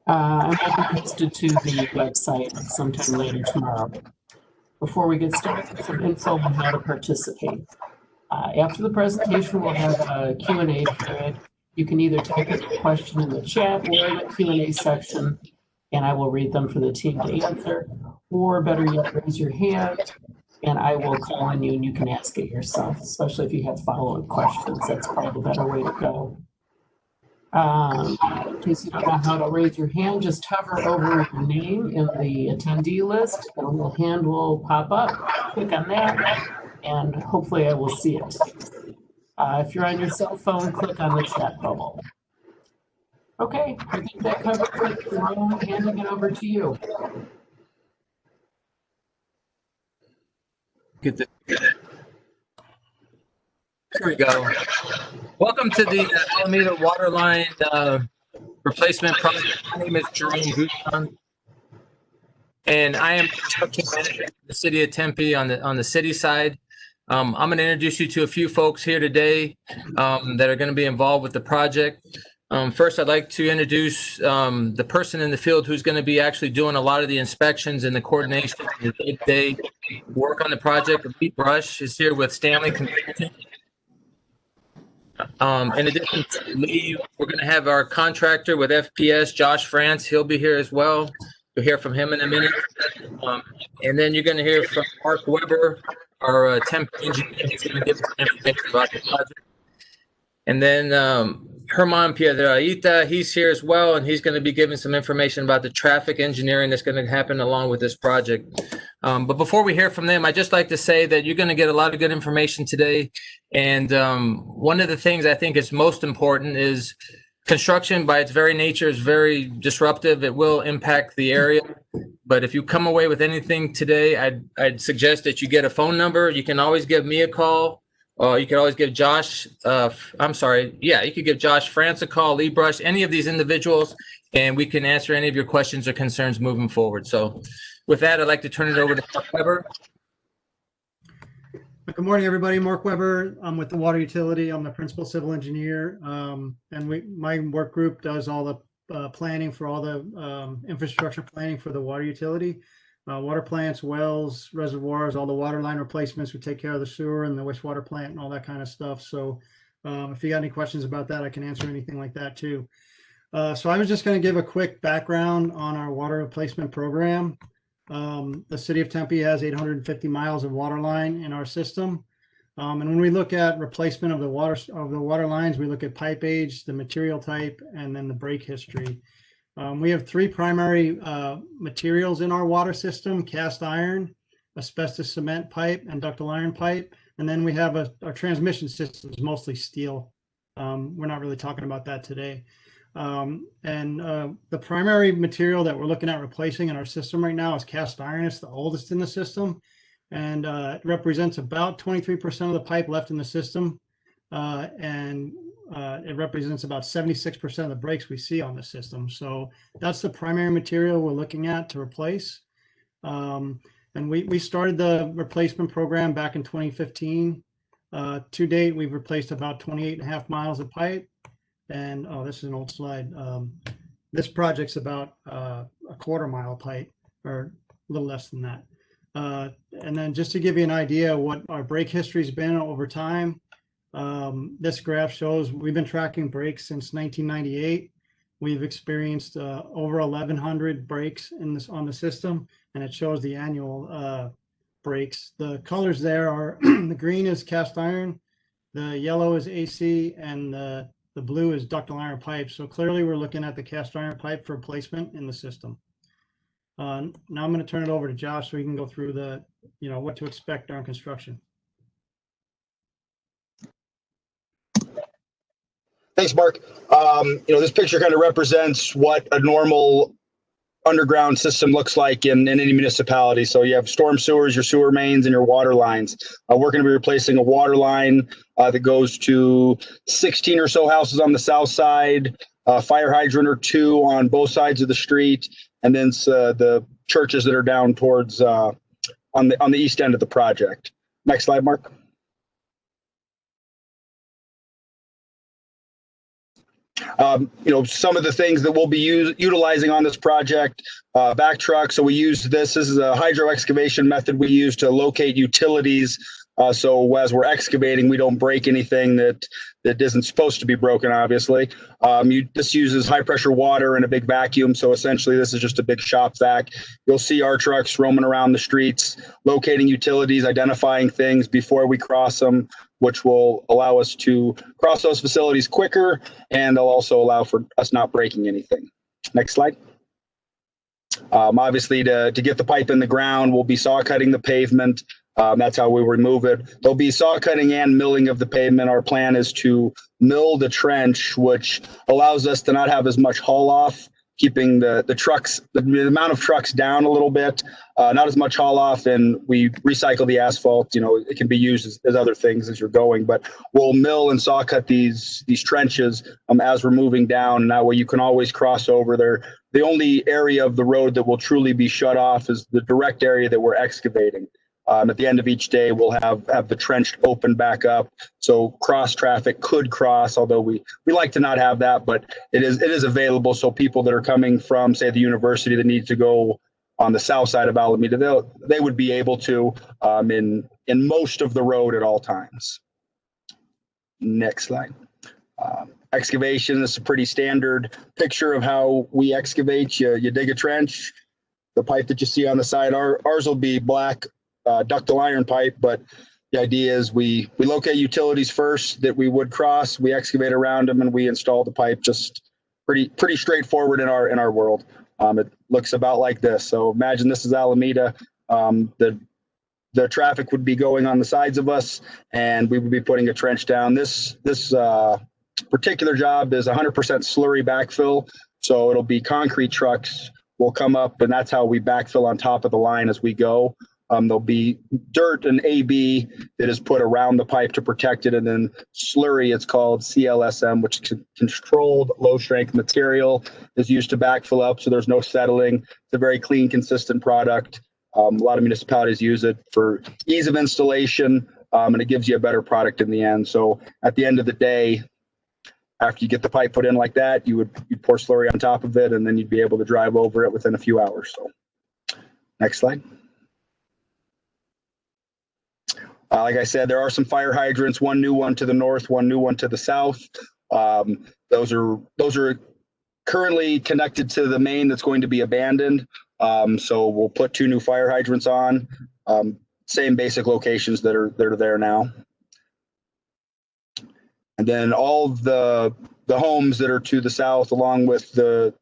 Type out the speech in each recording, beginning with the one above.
I will be posted to the website sometime later tomorrow. Before we get started, some info on how to participate. After the presentation, we'll have a Q&A period. You can either type in your question in the chat or in the Q&A section, and I will read them for the team to answer. Or better yet, raise your hand, and I will call on you and you can ask it yourself, especially if you have follow-up questions. That's probably the better way to go. In case you don't know how to raise your hand, just hover over your name in the attendee list and the hand will pop up. Click on that and hopefully I will see it. If you're on your cell phone, click on the chat bubble. Okay, I think that covers it. Jerome, handing it over to you. There we go. Welcome to the Alameda Water Line replacement project. My name is Jerome Guzman, and I am construction manager for the city of Tempe on the city side. I'm going to introduce you to a few folks here today that are going to be involved with the project. First, I'd like to introduce the person in the field who's going to be actually doing a lot of the inspections and the coordination and the day-to-day work on the project. Lee Brush is here with Stanley Consulting. In addition to Lee, we're going to have our contractor with FPS, Josh France. He'll be here as well. You'll hear from him in a minute. And then you're going to hear from Mark Weber, our Tempe engineer. He's going to give us information about the project. And then Herman Piedrahita, he's here as well, and he's going to be giving some information about the traffic engineering that's going to happen along with this project. But before we hear from them, I'd just like to say that you're going to get a lot of good information today. And one of the things I think is most important is construction by its very nature is very disruptive. It will impact the area. But if you come away with anything today, I'd suggest that you get a phone number. You can always give me a call. You could always give Josh, you could give Josh France a call, Lee Brush, any of these individuals, and we can answer any of your questions or concerns moving forward. So with that, I'd like to turn it over to Mark Weber. Good morning, everybody. Mark Weber. I'm with the water utility. I'm the principal civil engineer. And my work group does all the planning for all the infrastructure planning for the water utility. Water plants, wells, reservoirs, all the water line replacements. We take care of the sewer and the wastewater plant and all that kind of stuff. So if you got any questions about that, I can answer anything like that too. So I was just going to give a quick background on our water replacement program. The city of Tempe has 850 miles of water line in our system. And when we look at replacement of the water lines, we look at pipe age, the material type, and then the break history. We have three primary materials in our water system: cast iron, asbestos cement pipe, and ductile iron pipe. And then we have our transmission system is mostly steel. We're not really talking about that today. The primary material that we're looking at replacing in our system right now is cast iron. It's the oldest in the system, and it represents about 23% of the pipe left in the system. It represents about 76% of the breaks we see on the system. So that's the primary material we're looking at to replace. And we started the replacement program back in 2015. To date, we've replaced about 28.5 miles of pipe. And this is an old slide. This project's about a quarter-mile pipe, or a little less than that. And then just to give you an idea of what our break history's been over time, this graph shows we've been tracking breaks since 1998. We've experienced over 1,100 breaks on the system, and it shows the annual breaks. The colors there are the green is cast iron, the yellow is AC, and the blue is ductile iron pipe. So clearly we're looking at the cast iron pipe for replacement in the system. Now I'm going to turn it over to Josh so he can go through what to expect during construction. Thanks, Mark. This picture kind of represents what a normal underground system looks like in any municipality. So you have storm sewers, your sewer mains, and your water lines. We're going to be replacing a water line that goes to 16 or so houses on the south side, a fire hydrant or two on both sides of the street, and then the churches that are down towards on the east end of the project. Next slide, Mark. Some of the things that we'll be utilizing on this project, back truck. So we use this is a hydro excavation method we use to locate utilities. So as we're excavating, we don't break anything that isn't supposed to be broken, obviously. This uses high pressure water and a big vacuum. So essentially this is just a big shop vac. You'll see our trucks roaming around the streets, locating utilities, identifying things before we cross them, which will allow us to cross those facilities quicker, and they'll also allow for us not breaking anything. Next slide. Obviously, to get the pipe in the ground, we'll be saw cutting the pavement. That's how we remove it. There'll be saw cutting and milling of the pavement. Our plan is to mill the trench, which allows us to not have as much haul off, keeping the trucks, the amount of trucks down a little bit, not as much haul off, and we recycle the asphalt. It can be used as other things as you're going, but we'll mill and saw cut these trenches as we're moving down, and that way you can always cross over there. The only area of the road that will truly be shut off is the direct area that we're excavating. At the end of each day, we'll have the trench open back up, so cross traffic could cross. Although we like to not have that, but it is available. So people that are coming from, say, the university that need to go on the south side of Alameda, they would be able to in most of the road at all times. Next slide. Excavation is a pretty standard picture of how we excavate. You dig a trench. The pipe that you see on the side, ours will be black. Ductile iron pipe, but the idea is we locate utilities first that we would cross, we excavate around them, and we install the pipe. Just pretty straightforward in our world. It looks about like this. So imagine this is Alameda. The traffic would be going on the sides of us, and we would be putting a trench down. This particular job is 100% slurry backfill, so it'll be concrete trucks will come up, and that's how we backfill on top of the line as we go. There'll be dirt and AB that is put around the pipe to protect it, and then slurry, it's called CLSM, which is controlled low strength material, is used to backfill up, so there's no settling. It's a very clean, consistent product. A lot of municipalities use it for ease of installation, and it gives you a better product in the end. So at the end of the day, after you get the pipe put in like that, you'd pour slurry on top of it, and then you'd be able to drive over it within a few hours. So next slide. Like I said, there are some fire hydrants, one new one to the north, one new one to the south. Those are currently connected to the main that's going to be abandoned. So we'll put 2 new fire hydrants on, same basic locations that are there now. And then all the homes that are to the south, along with the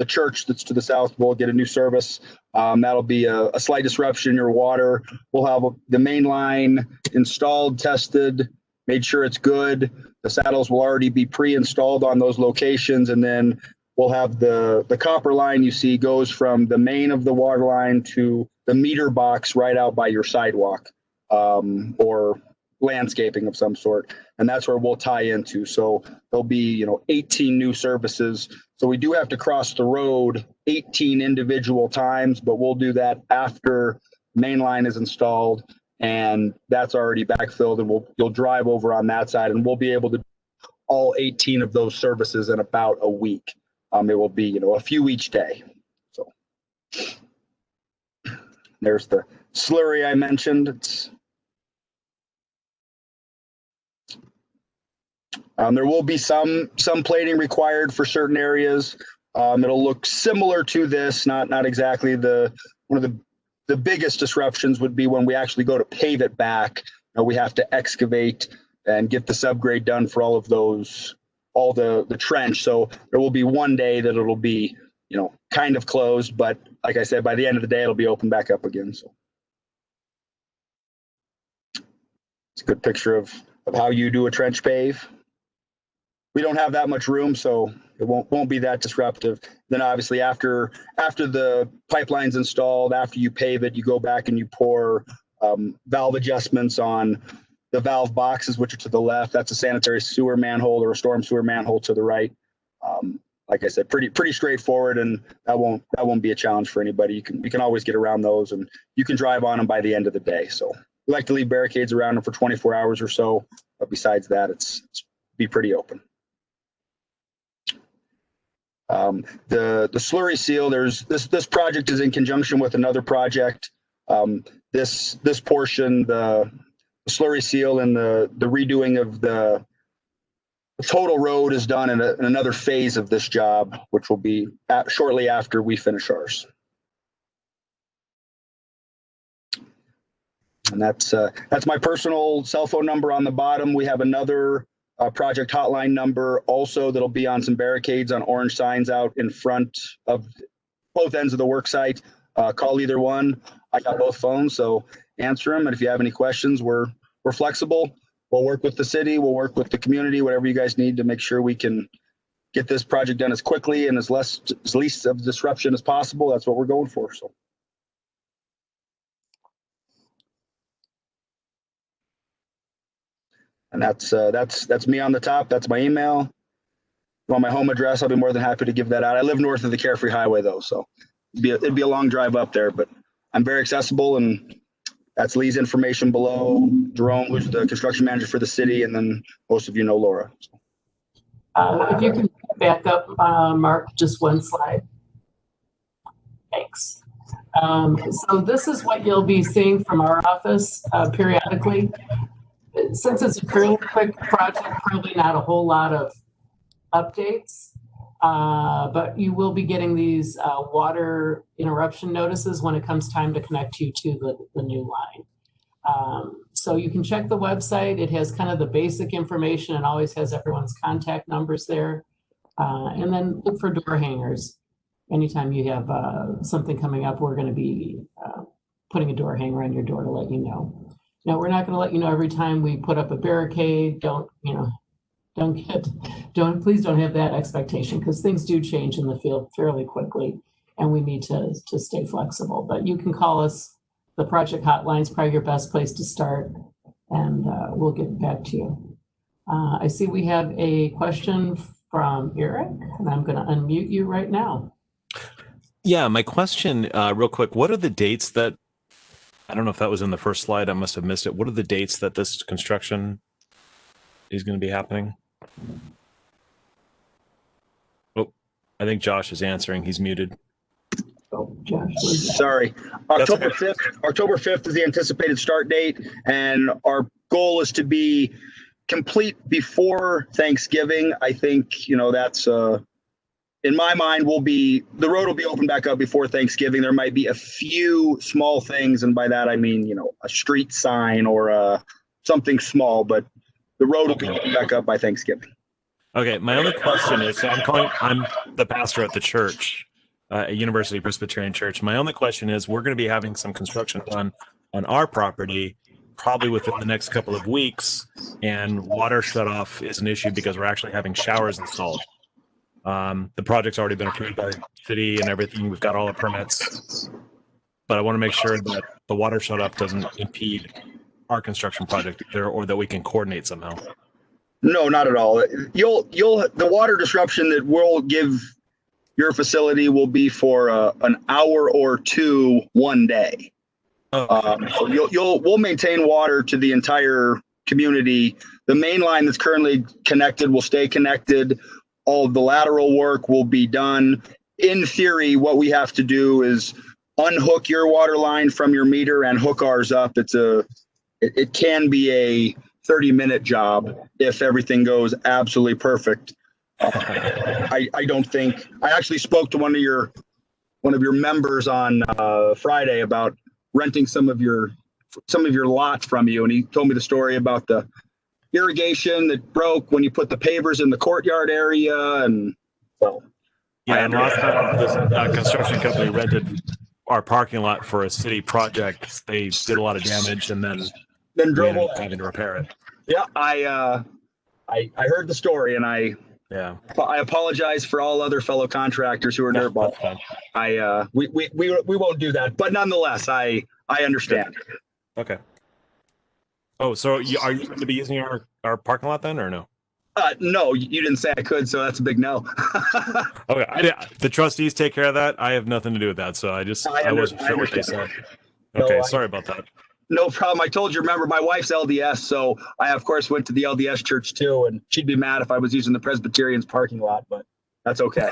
church that's to the south, will get a new service. That'll be a slight disruption in your water. We'll have the main line installed, tested, made sure it's good. The saddles will already be pre-installed on those locations, and then we'll have the copper line you see goes from the main of the water line to the meter box right out by your sidewalk, or landscaping of some sort, and that's where we'll tie into. So there'll be 18 new services. So we do have to cross the road 18 individual times, but we'll do that after main line is installed and that's already backfilled, and you'll drive over on that side, and we'll be able to do all 18 of those services in about a week. It will be a few each day. So there's the slurry I mentioned. There will be some plating required for certain areas. It'll look similar to this, not exactly. One of the biggest disruptions would be when we actually go to pave it back. We have to excavate and get the subgrade done for all the trench. So there will be one day that it'll be kind of closed, but like I said, by the end of the day, it'll be open back up again. So it's a good picture of how you do a trench pave. We don't have that much room, so it won't be that disruptive. Then obviously after the pipeline's installed, after you pave it, you go back and you pour valve adjustments on the valve boxes, which are to the left. That's a sanitary sewer manhole or a storm sewer manhole to the right. Like I said, pretty straightforward, and that won't be a challenge for anybody. You can always get around those, and you can drive on them by the end of the day. So we like to leave barricades around them for 24 hours or so, but besides that, it's be pretty open. The slurry seal, this project is in conjunction with another project. This portion, the slurry seal and the redoing of the total road is done in another phase of this job, which will be shortly after we finish ours. And that's my personal cell phone number on the bottom. We have another project hotline number also that'll be on some barricades on orange signs out in front of both ends of the work site. Call either one. I got both phones, so answer them. And if you have any questions, we're flexible. We'll work with the city. We'll work with the community, whatever you guys need to make sure we can get this project done as quickly and as least of disruption as possible. That's what we're going for. So. And that's me on the top. That's my email. If you want my home address, I'll be more than happy to give that out. I live north of the Carefree Highway though, so it'd be a long drive up there, but I'm very accessible, and that's Lee's information below. Jerome, who's the construction manager for the city, and then most of you know Laura. If you can back up, Mark, just one slide. Thanks. So this is what you'll be seeing from our office periodically. Since it's a fairly quick project, probably not a whole lot of updates, but you will be getting these water interruption notices when it comes time to connect you to the new line. So you can check the website. It has kind of the basic information and always has everyone's contact numbers there. And then look for door hangers. Anytime you have something coming up, we're going to be putting a door hanger on your door to let you know. Now, we're not going to let you know every time we put up a barricade. Please don't have that expectation, because things do change in the field fairly quickly and we need to stay flexible. But you can call us. The project hotline is probably your best place to start, and we'll get back to you. I see we have a question from Eric, and I'm going to unmute you right now. Yeah, my question real quick, what are the dates that, I don't know if that was in the first slide, I must have missed it. What are the dates that this construction is going to be happening? Oh, I think Josh is answering. He's muted. Oh, Josh. Sorry. October 5th. October 5th is the anticipated start date, and our goal is to be complete before Thanksgiving. I think, that's in my mind, the road will be open back up before Thanksgiving. There might be a few small things, and by that I mean, a street sign or something small, but the road will be open back up by Thanksgiving. Okay, my only question is, so I'm the pastor at the church, at University Presbyterian Church. My only question is, we're going to be having some construction done on our property probably within the next couple of weeks, and water shutoff is an issue because we're actually having showers installed. The project's already been approved by the city and everything. We've got all the permits, but I want to make sure that the water shut-off doesn't impede our construction project either, or that we can coordinate somehow. No, not at all. The water disruption that we'll give your facility will be for an hour or two, one day. So we'll maintain water to the entire community. The main line that's currently connected will stay connected. All of the lateral work will be done. In theory, what we have to do is unhook your water line from your meter and hook ours up. It can be a 30-minute job if everything goes absolutely perfect. I don't think, I actually spoke to one of your members on Friday about renting some of your lots from you, and he told me the story about the irrigation that broke when you put the pavers in the courtyard area, and well, yeah. And last time this construction company rented our parking lot for a city project, they did a lot of damage and then drove away, having to repair it. Yeah, I heard the story, and I apologize for all other fellow contractors who are dirtballs. We won't do that, but nonetheless, I understand. Okay. Oh, so are you going to be using our parking lot then, or no? No, you didn't say I could, so that's a big no. Okay, the trustees take care of that. I have nothing to do with that, so I wasn't sure what they said. Okay, sorry about that. No problem. I told you, remember, my wife's LDS, so I, of course, went to the LDS church too, and she'd be mad if I was using the Presbyterians parking lot, but That's okay.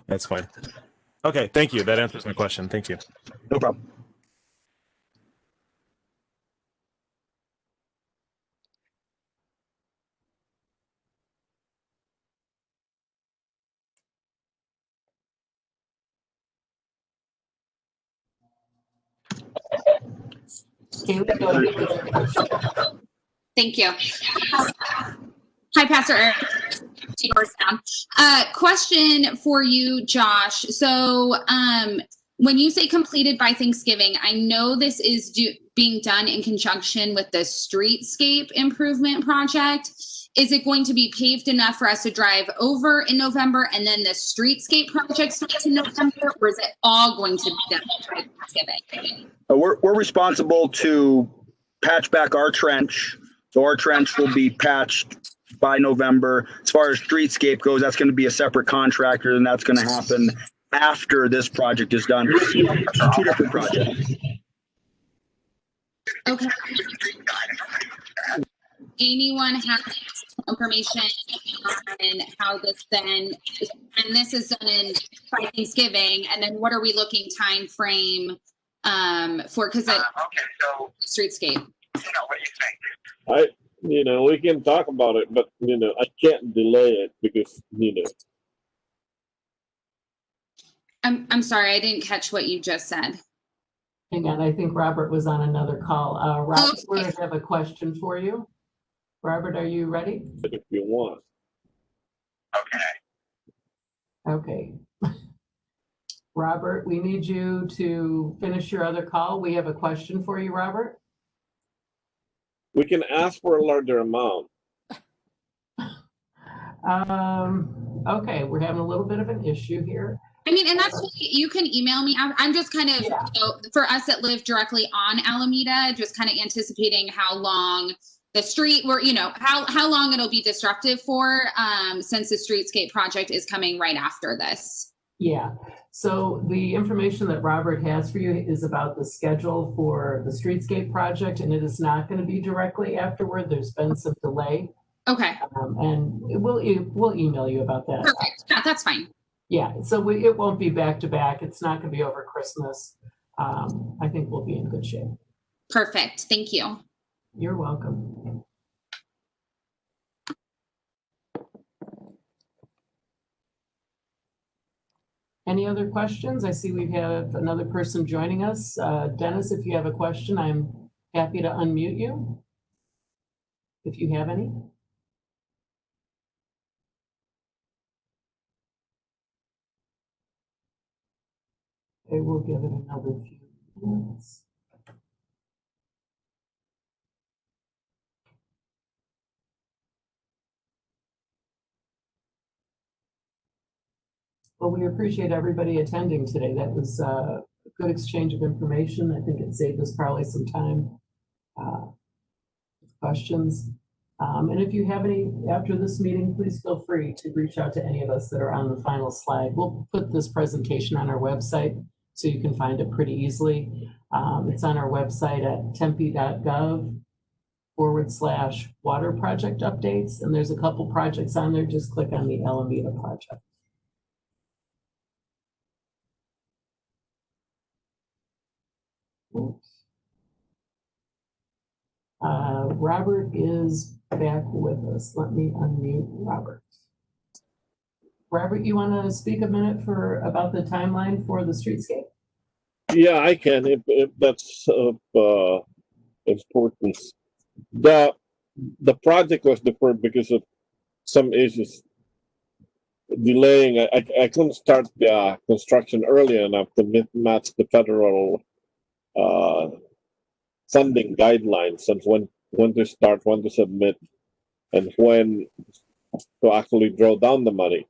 That's fine. Okay, thank you. That answers my question. Thank you. No problem. Kaylee, go ahead with your question. Thank you. Hi, Pastor Eric. Question for you, Josh. So when you say completed by Thanksgiving, I know this is being done in conjunction with the streetscape improvement project. Is it going to be paved enough for us to drive over in November and then the streetscape project starts in November, or is it all going to be done by Thanksgiving? We're responsible to patch back our trench. So our trench will be patched by November. As far as streetscape goes, that's going to be a separate contractor, and that's going to happen after this project is done. Two different projects. Okay. Anyone have information on how this then, and this is done in by Thanksgiving, and then what are we looking time frame for? Because okay, so streetscape. What do you think? We can talk about it, but I can't delay it because I'm sorry, I didn't catch what you just said. Hang on, I think Robert was on another call. Robert, we have a question for you. Robert, are you ready? If you want. Okay. Robert, we need you to finish your other call. We have a question for you, Robert. We can ask for a larger amount. Okay, we're having a little bit of an issue here. I mean, and that's, you can email me. I'm just kind of, for us that live directly on Alameda, just kind of anticipating how long the street, how long it'll be disruptive for, since the streetscape project is coming right after this. Yeah, so the information that Robert has for you is about the schedule for the streetscape project, and it is not going to be directly afterward. There's been some delay. Okay. And we'll email you about that. Perfect. Yeah, that's fine. Yeah, so it won't be back to back. It's not going to be over Christmas. I think we'll be in good shape. Perfect. Thank you. You're welcome. Any other questions? I see we have another person joining us. Dennis, if you have a question, I'm happy to unmute you if you have any. Okay, we'll give it another few minutes. Well, we appreciate everybody attending today. That was a good exchange of information. I think it saved us probably some time with questions. And if you have any after this meeting, please feel free to reach out to any of us that are on the final slide. We'll put this presentation on our website so you can find it pretty easily. It's on our website at tempe.gov/water project updates. And there's a couple projects on there. Just click on the Alameda project. Robert is back with us. Let me unmute Robert. Robert, you want to speak a minute about the timeline for the streetscape? Yeah, I can if that's of importance. The project was deferred because of some issues delaying. I couldn't start the construction early enough to match the federal funding guidelines and when to start, when to submit, and when to actually draw down the money.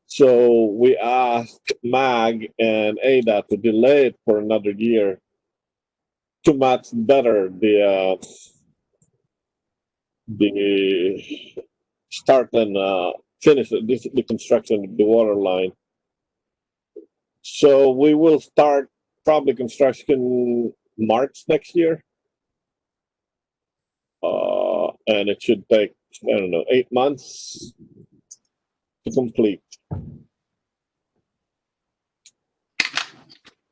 So we asked MAG and ADA to delay it for another year to match better the start and finish the construction of the water line. So we will start probably construction March next year. And it should take, I don't know, 8 months to complete.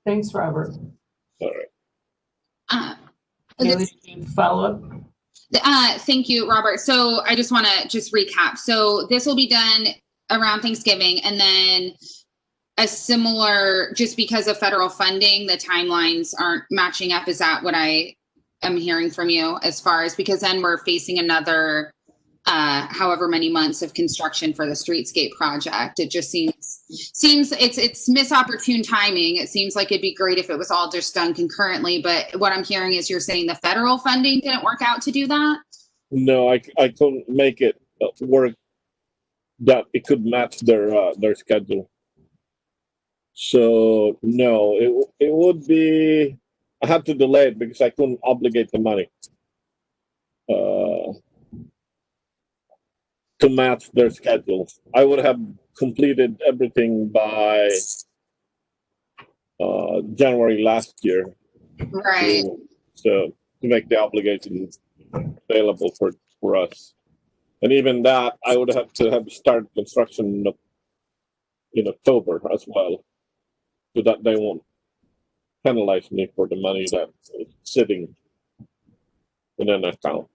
Thanks, Robert. All right. Haley, follow up? Thank you, Robert. So I just want to just recap. So this will be done around Thanksgiving, and then a similar, just because of federal funding, the timelines aren't matching up. Is that what I am hearing from you, as far as, because then we're facing another however many months of construction for the streetscape project? It just seems it's misopportune timing. It seems like it'd be great if it was all just done concurrently, but what I'm hearing is you're saying the federal funding didn't work out to do that? No, I couldn't make it work that it could match their schedule. So no, it would be, I had to delay it because I couldn't obligate the money to match their schedule. I would have completed everything by January last year. Right. So to make the obligation available for us. And even that, I would have to have started construction in October as well, so that they won't penalize me for the money that's sitting in an account.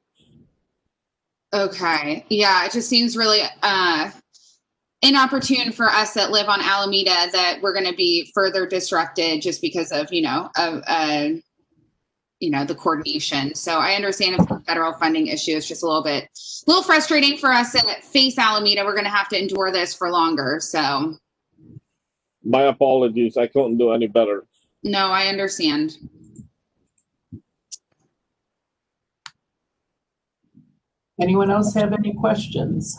Okay. Yeah, it just seems really inopportune for us that live on Alameda, that we're going to be further disrupted just because of, the coordination. So I understand if the federal funding issue is just a little frustrating for us that face Alameda. We're going to have to endure this for longer. So my apologies. I couldn't do any better. no, I understand. Anyone else have any questions?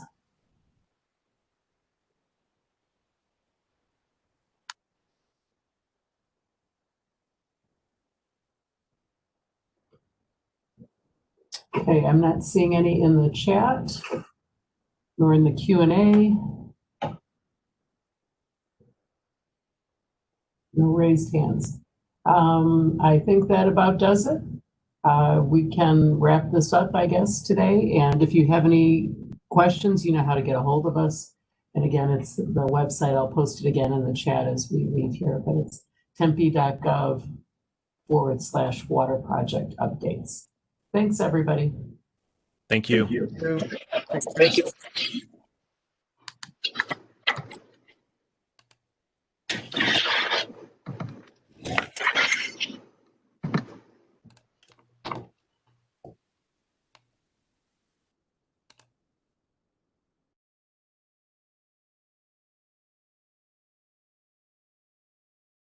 Okay, I'm not seeing any in the chat nor in the Q&A. No raised hands. I think that about does it. We can wrap this up, I guess, today. And if you have any questions, you know how to get a hold of us. And again, it's the website. I'll post it again in the chat as we leave here, but it's tempe.gov/water project updates. Thanks, everybody. Thank you. Thank you.